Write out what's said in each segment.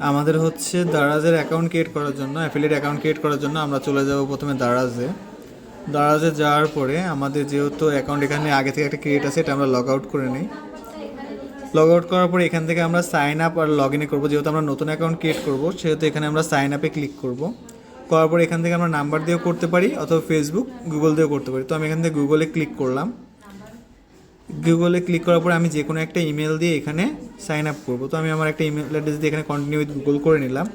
আমাদের হচ্ছে দারাজের account create করার জন্য, অ্যাফিলিয়েট অ্যাকাউন্ট ক্রিয়েট করার জন্য আমরা চলে যাব প্রথমে দারাজে। দারাজে যাওয়ার পরে আমাদের যেহেতু অ্যাকাউন্ট এখানে আগে থেকে একটা ক্রিয়েট আছে, এটা আমরা লগ আউট করে নিই। লগ আউট করার পরে এখান থেকে আমরা সাইন আপ আর লগ ইনে করবো। যেহেতু আমরা নতুন অ্যাকাউন্ট ক্রিয়েট করবো, সেহেতু এখানে আমরা সাইন আপে ক্লিক করব। করার পরে এখান থেকে আমরা নাম্বার দিয়েও করতে পারি অথবা ফেসবুক, গুগল দিয়েও করতে পারি। তো আমি এখান থেকে গুগলে ক্লিক করলাম। গুগলে ক্লিক করার পরে আমি যে কোনো একটা ইমেল দিয়ে এখানে সাইন আপ করবো। তো আমি আমার একটা ইমেল অ্যাড্রেস দিয়ে এখানে কন্টিনিউ উইথ গুগল করে নিলাম।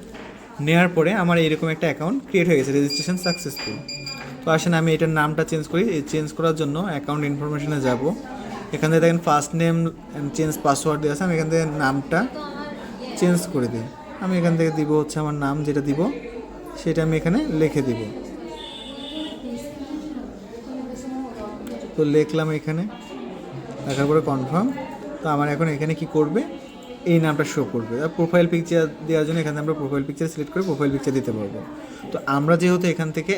নেওয়ার পরে আমার এরকম একটা অ্যাকাউন্ট ক্রিয়েট হয়ে গেছে, রেজিস্ট্রেশন সাকসেসফুল। তো আসেন আমি এটার নামটা চেঞ্জ করি। এই চেঞ্জ করার জন্য অ্যাকাউন্ট ইনফরমেশনে যাব। এখান থেকে দেখেন ফার্স্ট নেম চেঞ্জ পাসওয়ার্ড দেওয়া আছে। আমি এখান থেকে নামটা চেঞ্জ করে দিই। আমি এখান থেকে দিব হচ্ছে আমার নাম যেটা দিব সেটা আমি এখানে লিখে দিব। তো লিখলাম এখানে, লেখার পরে কনফার্ম। তো আমার এখন এখানে কি করবে, এই নামটা শো করবে। আর প্রোফাইল পিকচার দেওয়ার জন্য এখানে আমরা প্রোফাইল পিকচার সিলেক্ট করে প্রোফাইল পিকচার দিতে পারবো। তো আমরা যেহেতু এখান থেকে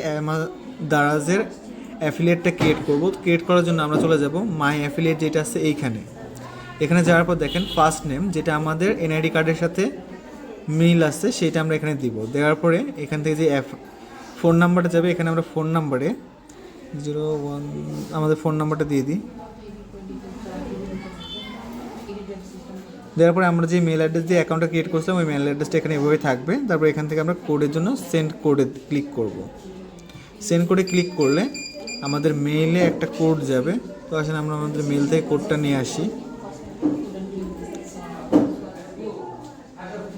দারাজের অ্যাফিলিয়েটটা ক্রিয়েট করব, ক্রিয়েট করার জন্য আমরা চলে যাব মাই অ্যাফিলিয়েট যেটা আছে এইখানে। এখানে যাওয়ার পর দেখেন ফার্স্ট নেম যেটা আমাদের এনআইডি কার্ডের সাথে মিল আছে সেটা আমরা এখানে দিব। দেওয়ার পরে এখান থেকে যে ফোন নাম্বারটা যাবে, এখানে আমরা ফোন নাম্বারে 01 আমাদের ফোন নাম্বারটা দিয়ে দিই। দেওয়ার পরে আমরা যে মেল অ্যাড্রেস দিয়ে অ্যাকাউন্টটা ক্রিয়েট করছিলাম ওই মেল অ্যাড্রেসটা এখানে এভাবে থাকবে। তারপর এখান থেকে আমরা কোডের জন্য সেন্ড কোডে ক্লিক করব। সেন্ড কোডে ক্লিক করলে আমাদের মেইলে একটা কোড যাবে। তো আসলে আমরা আমাদের মেল থেকে কোডটা নিয়ে আসি।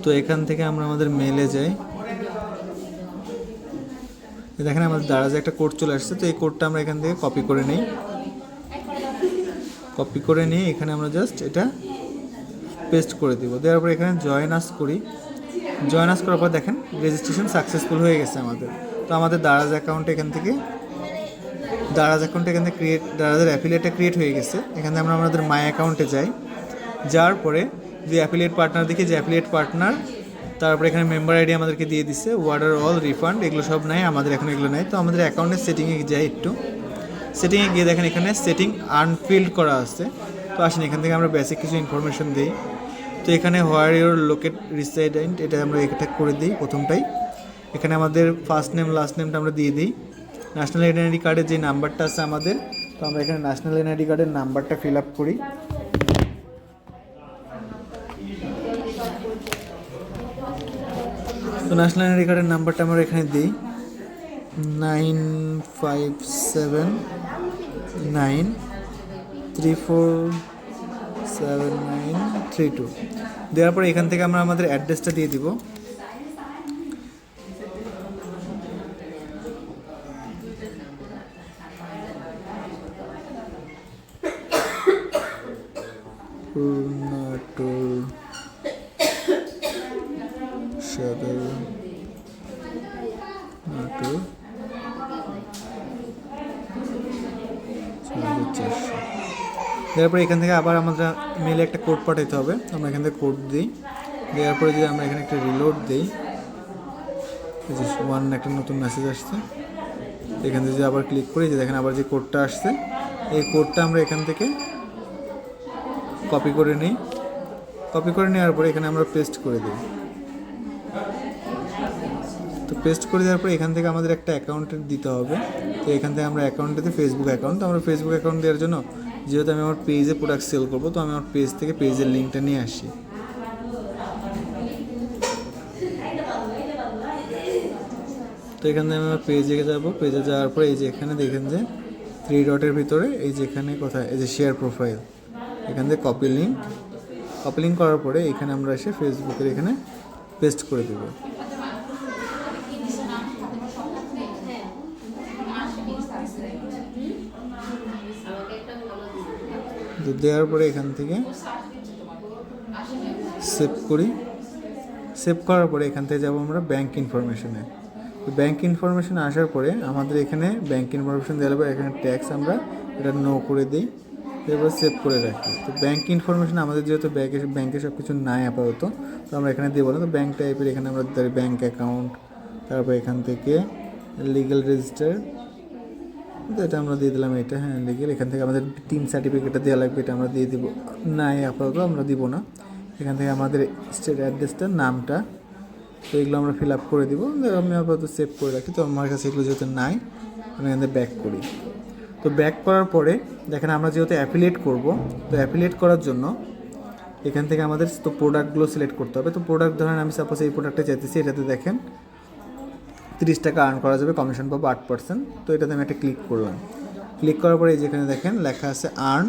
তো এখান থেকে আমরা আমাদের মেলে যাই। দেখেন আমাদের দারাজে একটা কোড চলে আসছে। তো এই কোডটা আমরা এখান থেকে কপি করে নিই। কপি করে নিয়ে এখানে আমরা জাস্ট এটা পেস্ট করে দিব। দেওয়ার পর এখানে জয়েন আস করি। জয়েন আস করার পর দেখেন রেজিস্ট্রেশন সাকসেসফুল হয়ে গেছে আমাদের। তো আমাদের দারাজ অ্যাকাউন্ট এখান থেকে দারাজের অ্যাফিলিয়েটটা ক্রিয়েট হয়ে গেছে। এখানে আমরা আমাদের মাই অ্যাকাউন্টে যাই। যাওয়ার পরে যে অ্যাফিলিয়েট পার্টনার দেখি যে অ্যাফিলিয়েট পার্টনার, তারপরে এখানে মেম্বার আইডি আমাদেরকে দিয়ে দিচ্ছে, ওয়ার্ডার অল রিফান্ড এগুলো সব নাই, আমাদের এখন এগুলো নাই। তো আমাদের অ্যাকাউন্টের সেটিংয়ে যাই, একটু সেটিংয়ে গিয়ে দেখেন এখানে সেটিং আনফিল্ড করা আছে। তো আসেন এখান থেকে আমরা বেসিক কিছু ইনফরমেশন দিই। তো এখানে হোয়ার ইউর লোকেট রিসাইডেন্ট এটা আমরা এটা করে দিই প্রথমটাই। এখানে আমাদের ফার্স্ট নেম লাস্ট নেমটা আমরা দিয়ে দিই। ন্যাশনাল আইডেন্টি কার্ডের যে নাম্বারটা আছে আমাদের, তো আমরা এখানে ন্যাশনাল আইডেন্টি কার্ডের নাম্বারটা ফিল আপ করি। তো ন্যাশনাল আইডেন্টি কার্ডের নাম্বারটা আমরা এখানে দিই 9579347932। দেওয়ার পরে এখান থেকে আমরা আমাদের অ্যাড্রেসটা দিয়ে দিব। পূর্ণাটোর সদর নাটোর 4400। তারপরে এখান থেকে আবার আমাদের মেলে একটা কোড পাঠাতে হবে। আমরা এখান থেকে কোড দিই। দেওয়ার পরে যদি আমরা এখানে একটা রিলোড দিই, একটা নতুন মেসেজ আসছে। এখান থেকে যদি আবার ক্লিক করি, যে দেখেন আবার যে কোডটা আসছে, এই কোডটা আমরা এখান থেকে কপি করে নিই। কপি করে নেওয়ার পরে এখানে আমরা পেস্ট করে দিই। তো পেস্ট করে দেওয়ার পরে এখান থেকে আমাদের একটা অ্যাকাউন্ট দিতে হবে। তো এখান থেকে আমরা অ্যাকাউন্টে ফেসবুক অ্যাকাউন্ট, তো আমরা ফেসবুক অ্যাকাউন্ট দেওয়ার জন্য যেহেতু আমি আমার পেজে প্রোডাক্ট সেল করবো, তো আমি আমার পেজ থেকে পেজের লিঙ্কটা নিয়ে আসি। তো এখান থেকে আমি আমার পেজে যাবো। পেজে যাওয়ার পরে এই যে এখানে দেখেন যে 3 ডটের ভিতরে এই যে এখানে কোথায় এই যে শেয়ার প্রোফাইল, এখান থেকে কপি লিঙ্ক করার পরে এখানে আমরা এসে ফেসবুকের এখানে পেস্ট করে দেবো। তো দেওয়ার পরে এখান থেকে সেভ করি। সেভ করার পরে এখান থেকে যাবো আমরা ব্যাঙ্ক ইনফরমেশনে। তো ব্যাঙ্ক ইনফরমেশনে আসার পরে আমাদের এখানে ব্যাঙ্ক ইনফরমেশন দেওয়ার পরে এখানে ট্যাক্স আমরা এটা নো করে দিই, এরপর সেভ করে রাখি। তো ব্যাঙ্ক ইনফরমেশন আমাদের যেহেতু ব্যাঙ্কে সব কিছু নাই আপাতত, তো আমরা এখানে দেবো না। তো ব্যাঙ্ক টাইপের এখানে আমরা ব্যাঙ্ক অ্যাকাউন্ট, তারপর এখান থেকে লিগ্যাল রেজিস্টার, তো এটা আমরা দিয়ে দিলাম। এটা হ্যাঁ লিগ্যাল। এখান থেকে আমাদের 3 সার্টিফিকেটটা দেওয়া লাগবে, এটা আমরা দিয়ে দিব। নাই আপাতত আমরা দিব না। এখান থেকে আমাদের স্টেট অ্যাড্রেসটা নামটা তো এগুলো আমরা ফিল আপ করে দিব। আমি আপাতত সেভ করে রাখি। তো আমার কাছে এগুলো যেহেতু নাই, আমি এখান থেকে ব্যাক করি। তো ব্যাক করার পরে দেখেন আমরা যেহেতু অ্যাফিলিয়েট করব, তো অ্যাফিলিয়েট করার জন্য এখান থেকে আমাদের তো প্রোডাক্টগুলো সিলেক্ট করতে হবে। তো প্রোডাক্ট ধরেন আমি সাপোজ এই প্রোডাক্টটা চাইতেছি, এটাতে দেখেন 30 টাকা আর্ন করা যাবে, কমিশন পাবো 8%। তো এটাতে আমি একটা ক্লিক করলাম। ক্লিক করার পরে এই যেখানে দেখেন লেখা আছে আর্ন,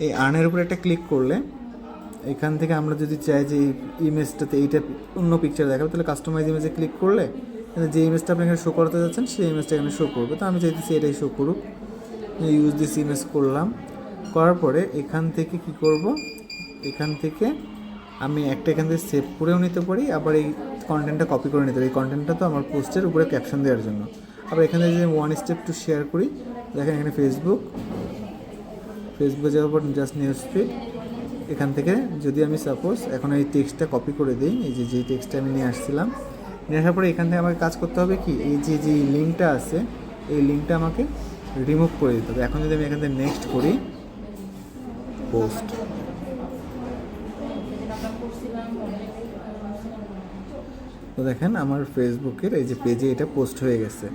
এই আর্নের উপরে একটা ক্লিক করলে এখান থেকে আমরা যদি চাই যে এই ইমেজটাতে এইটা অন্য পিকচার দেখাবো, তাহলে কাস্টমাইজ ইমেজে ক্লিক করলে যে ইমেজটা আপনি এখানে শো করাতে যাচ্ছেন সেই ইমেজটা এখানে শো করবে। তো আমি চাইতেছি এটাই শো করুক, ইউজ দিস ইমেজ করলাম। করার পরে এখান থেকে কি করব, এখান থেকে আমি একটা এখান থেকে সেভ করেও নিতে পারি, আবার এই কন্টেন্টটা কপি করে নিতে পারি। এই কন্টেন্টটা তো আমার পোস্টের উপরে ক্যাপশন দেওয়ার জন্য। আবার এখানে যে ওয়ান স্টেপ টু শেয়ার করি, দেখেন এখানে ফেসবুকে যাওয়ার পর জাস্ট নিউজ ফিড, এখান থেকে যদি আমি সাপোজ এখন এই টেক্সটটা কপি করে দিই, এই যে টেক্সটটা আমি নিয়ে আসছিলাম, নিয়ে আসার পরে এখান থেকে আমাকে কাজ করতে হবে কি, এই যে লিঙ্কটা আছে এই লিঙ্কটা আমাকে রিমুভ করে দিতে হবে। এখন যদি আমি এখান থেকে নেক্সট করি, পোস্ট, তো দেখেন আমার ফেসবুকের এই যে পেজে এটা পোস্ট হয়ে গেছে।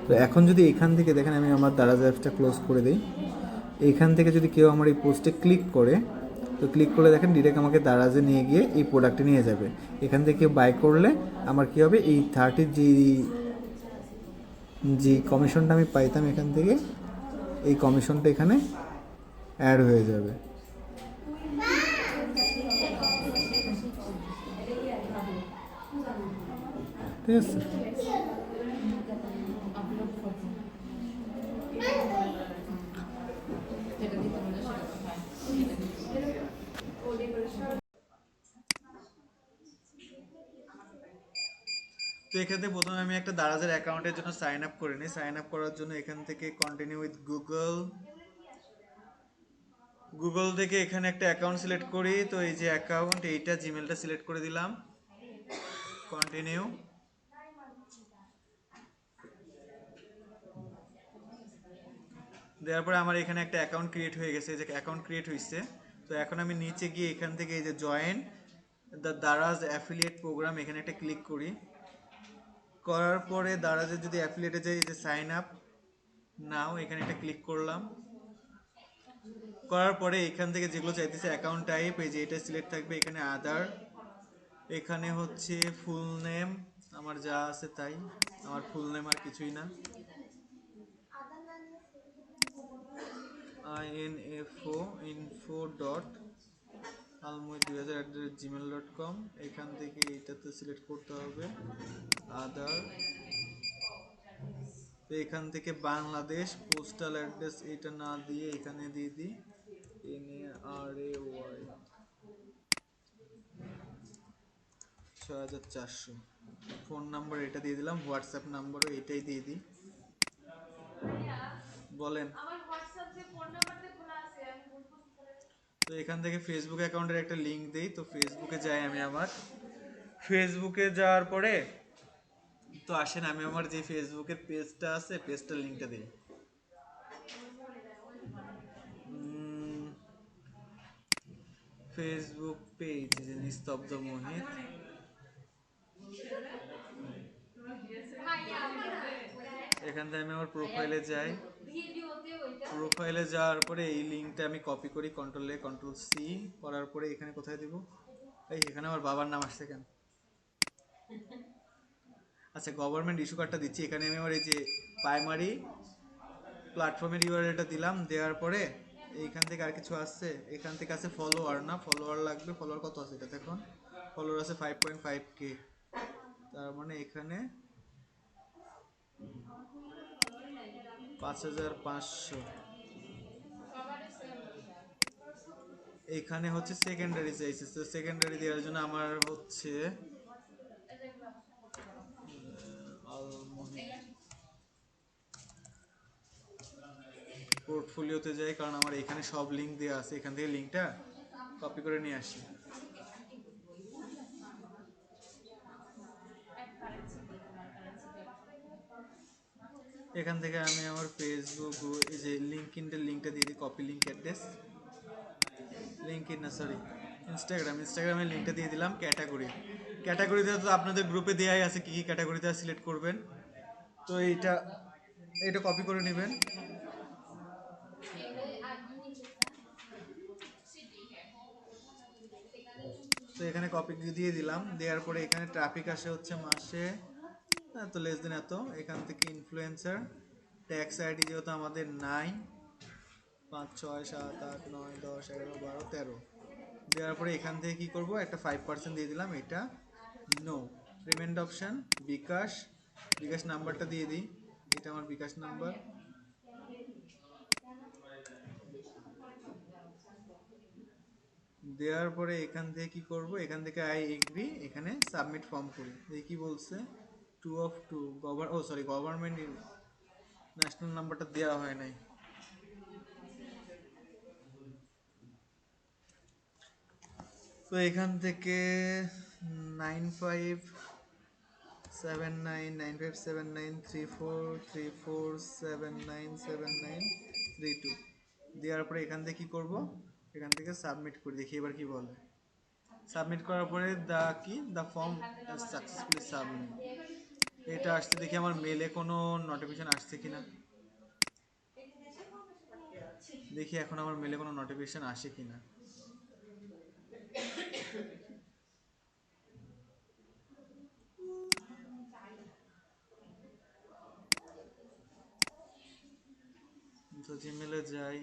তো এখন যদি এখান থেকে দেখেন আমি আমার দারাজ অ্যাপসটা ক্লোজ করে দিই, এইখান থেকে যদি কেউ আমার এই পোস্টে ক্লিক করে, তো ক্লিক করলে দেখেন ডিরেক্ট আমাকে দারাজে নিয়ে গিয়ে এই প্রোডাক্টে নিয়ে যাবে। এখান থেকে কেউ বাই করলে আমার কী হবে, এই 30 যে কমিশনটা আমি পাইতাম এখান থেকে, এই কমিশনটা এখানে অ্যাড হয়ে যাবে। ঠিক আছে। তো এখান থেকে প্রথমে আমি একটা দারাজের অ্যাকাউন্টের জন্য সাইন আপ করে নিই। সাইন আপ করার জন্য এখান থেকে কন্টিনিউ উইথ গুগল থেকে এখানে একটা অ্যাকাউন্ট সিলেক্ট করি। তো এই যে অ্যাকাউন্ট, এইটা জিমেলটা সিলেক্ট করে দিলাম, কন্টিনিউ। দেওয়ার পরে আমার এখানে একটা অ্যাকাউন্ট ক্রিয়েট হয়ে গেছে, এই যে অ্যাকাউন্ট ক্রিয়েট হয়েছে। তো এখন আমি নিচে গিয়ে এখান থেকে এই যে join the Daraz affiliate programme, এখানে একটা ক্লিক করি। করার পরে দারাজের যদি অ্যাফিলিয়েটে যাই, এই যে সাইন আপ নাও, এখানে একটা ক্লিক করলাম। করার পরে এখান থেকে যেগুলো চাইতেছে অ্যাকাউন্ট টাইপ, এই যে এটা সিলেক্ট থাকবে, এখানে আদার, এখানে হচ্ছে ফুল নেম, আমার যা আছে তাই, আমার ফুল নেম আর কিছুই না, info.almoy2000@gmail.com। এখান থেকে এইটাতে সিলেক্ট করতে হবে আদার। তো এখান থেকে বাংলাদেশ পোস্টাল অ্যাড্রেস এটা না দিয়ে এখানে দিয়ে দিই NARAY 6400। ফোন নাম্বার এটা দিয়ে দিলাম, হোয়াটসঅ্যাপ নাম্বারও এটাই দিয়ে দিই। বলেন। তো এখান থেকে ফেসবুক অ্যাকাউন্টের একটা লিঙ্ক দিই। তো ফেসবুকে যাই আমি, আমার ফেসবুকে যাওয়ার পরে তো আসেন আমি আমার যে ফেসবুকের পেজটা আছে পেজটার লিঙ্কটা দিই। ফেসবুক পেজ যে নিস্তব্ধ মোহিত, এখান থেকে আমি আমার প্রোফাইলে যাই। প্রোফাইলে যাওয়ার পরে এই লিঙ্কটা আমি কপি করি, কন্ট্রোল সি করার পরে এখানে কোথায় দিব, এই এখানে আমার বাবার নাম আসছে কেন, আচ্ছা গভর্নমেন্ট ইস্যু কার্ডটা দিচ্ছি। এখানে আমি আমার এই যে প্রাইমারি প্ল্যাটফর্মের ইউআরএলটা দিলাম। দেওয়ার পরে এইখান থেকে আর কিছু আসছে, এখান থেকে আছে ফলোয়ার, না ফলোয়ার লাগবে। ফলোয়ার কত আছে এটা দেখুন, ফলোয়ার আছে 5.5K, তার মানে এখানে 5500। এখানে হচ্ছে সেকেন্ডারি চাইছে, তো সেকেন্ডারি দেওয়ার জন্য আমার হচ্ছে পোর্টফোলিওতে যাই, কারণ আমার এখানে সব লিঙ্ক দেওয়া আছে। এখান থেকে লিঙ্কটা কপি করে নিয়ে আসি। এখান থেকে আমি আমার ফেসবুক এই যে লিঙ্কইনের লিঙ্কটা দিয়ে দিই, কপি লিঙ্ক অ্যাড্রেস, লিঙ্কইন না সরি ইনস্টাগ্রামের লিঙ্কটা দিয়ে দিলাম। ক্যাটাগরিতে তো আপনাদের গ্রুপে দেওয়াই আছে কি কি ক্যাটাগরিতে সিলেক্ট করবেন। তো এইটা এটা কপি করে নেবেন। তো এখানে কপি দিয়ে দিলাম, দেওয়ার পরে এখানে ট্রাফিক আসে হচ্ছে মাসে তো লেস দেন এত। এখান থেকে ইনফ্লুয়েন্সার ট্যাক্স আইডি যেহেতু আমাদের নাই, 5 6 7 8 9 10 11 12 13 দেওয়ার পরে এখান থেকে কি করব, একটা 5% দিয়ে দিলাম। এটা নো পেমেন্ট অপশন বিকাশ, বিকাশ নাম্বারটা দিয়ে দিই, এটা আমার বিকাশ নাম্বার। দেওয়ার পরে এখান থেকে কি করব, এখান থেকে আই এগ্রি, এখানে সাবমিট ফর্ম করি। দেখি কি বলছে, 2 of 2 গভর্নমেন্ট ন্যাশনাল নাম্বারটা দেওয়া হয় নাই। তো এখান থেকে 95793434797932 দেওয়ার পরে এখান থেকে কি করব, এখান থেকে সাবমিট করে দেখি এবার কি বলে। সাবমিট করার পরে দ্য ফর্ম সাকসেসফুলি সাবমিট এটা আসছে। দেখি আমার মেলে কোনো নোটিফিকেশন আসছে কিনা, দেখি এখন আমার মেলে কোনো নোটিফিকেশন আসে কিনা। তো জিমেলে যাই,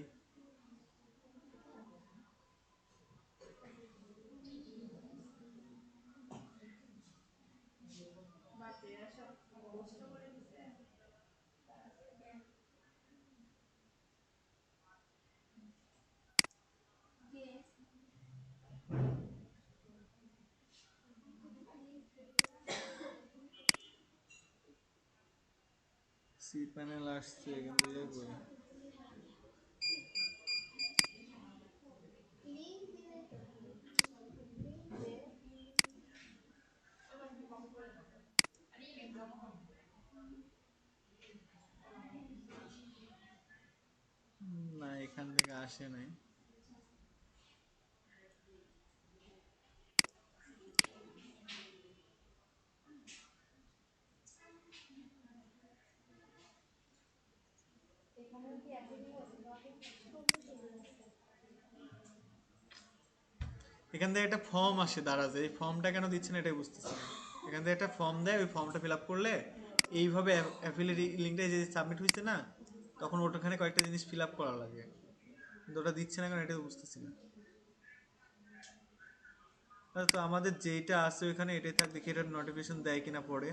সি প্যানেল আসছে, কিন্তু ইয়ে করি না, এখান থেকে আসে নাই। এখান থেকে একটা ফর্ম আসে দাঁড়াতে, এই ফর্মটা কেন দিচ্ছে না এটাই বুঝতেছি না। এখান থেকে একটা ফর্ম দেয়, ওই ফর্মটা ফিল আপ করলে এইভাবে অ্যাফিলিয়েট লিঙ্কটা যে সাবমিট হয়েছে না, তখন ওটাখানে কয়েকটা জিনিস ফিল আপ করা লাগে, কিন্তু ওটা দিচ্ছে না কেন এটাই বুঝতেছি না। তো আমাদের যেইটা আছে ওইখানে এটাই থাক, দেখি এটা নোটিফিকেশন দেয় কিনা পরে।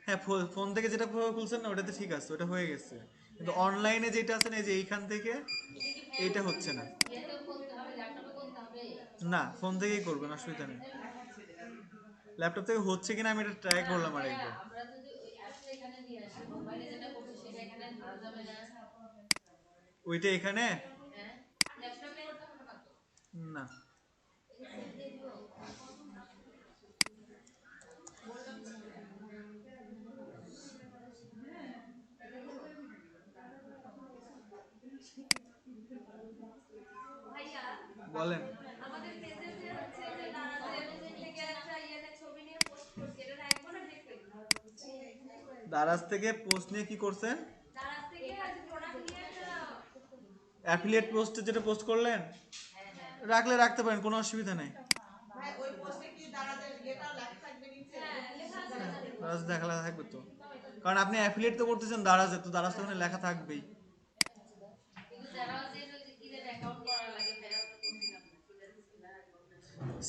হ্যাঁ, ফোন থেকে যেটা খুলছেন না ওটাতে ঠিক আছে, ওটা হয়ে গেছে, কিন্তু অনলাইনে যেটা আছে না, এই যে এইখান থেকে এইটা হচ্ছে না। না, ফোন থেকেই করবেন, অসুবিধা নেই। ল্যাপটপ থেকে হচ্ছে কিনা আমি এটা ট্রাই করলাম আরেকবার। ওইটা এখানে না। বলেন। দারাজ থেকে পোস্ট নিয়ে কি করছেন, অ্যাফিলিয়েট পোস্টে যেটা পোস্ট করলেন রাখলে রাখতে পারেন, কোনো অসুবিধা নেই। দারাজ দেখা লেখা থাকবে তো, কারণ আপনি অ্যাফিলিয়েট তো করতেছেন দারাজে, তো দারাজ তো ওখানে লেখা থাকবেই।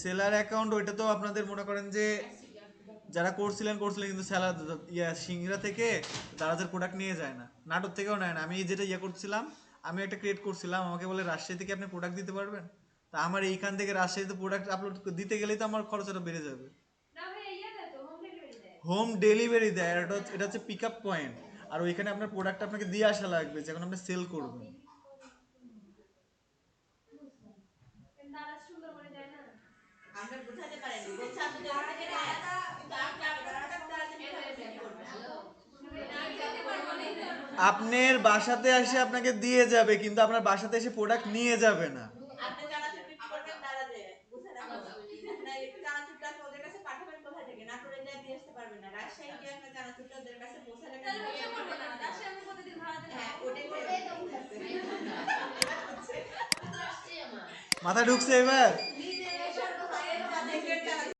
সেলার অ্যাকাউন্ট ওইটা তো আপনাদের মনে করেন যে যারা করছিলেন কিন্তু সেলার সিংড়া থেকে দারাজের প্রোডাক্ট নিয়ে যায় না, নাটোর থেকেও নেয় না। আমি যেটা করছিলাম, আমি একটা ক্রিয়েট করছিলাম, আমাকে বলে রাজশাহী থেকে আপনি প্রোডাক্ট দিতে পারবেন। তা আমার এইখান থেকে রাজশাহীতে প্রোডাক্ট আপলোড দিতে গেলেই তো আমার খরচটা বেড়ে যাবে। হোম ডেলিভারি দেয়, আর এটা হচ্ছে পিক আপ পয়েন্ট, আর ওইখানে আপনার প্রোডাক্ট আপনাকে দিয়ে আসা লাগবে যখন আপনি সেল করবেন। আপনার বাসাতে এসে আপনাকে দিয়ে যাবে, কিন্তু আপনার বাসাতে এসে প্রোডাক্ট নিয়ে যাবে না। কোথায় থেকে নাটোরে যা দিয়ে আসতে পারবে না, রাজশাহী গিয়ে একটা চানাচুরটা ওদের কাছে পৌঁছালে তাহলে ব্যবসা করবে না, রাজশাহী আমি প্রতিদিন ভাড়া দিতে হ্যাঁ পারবো। ওটাই তো আসছে আমার মাথা ঢুকছে এবার।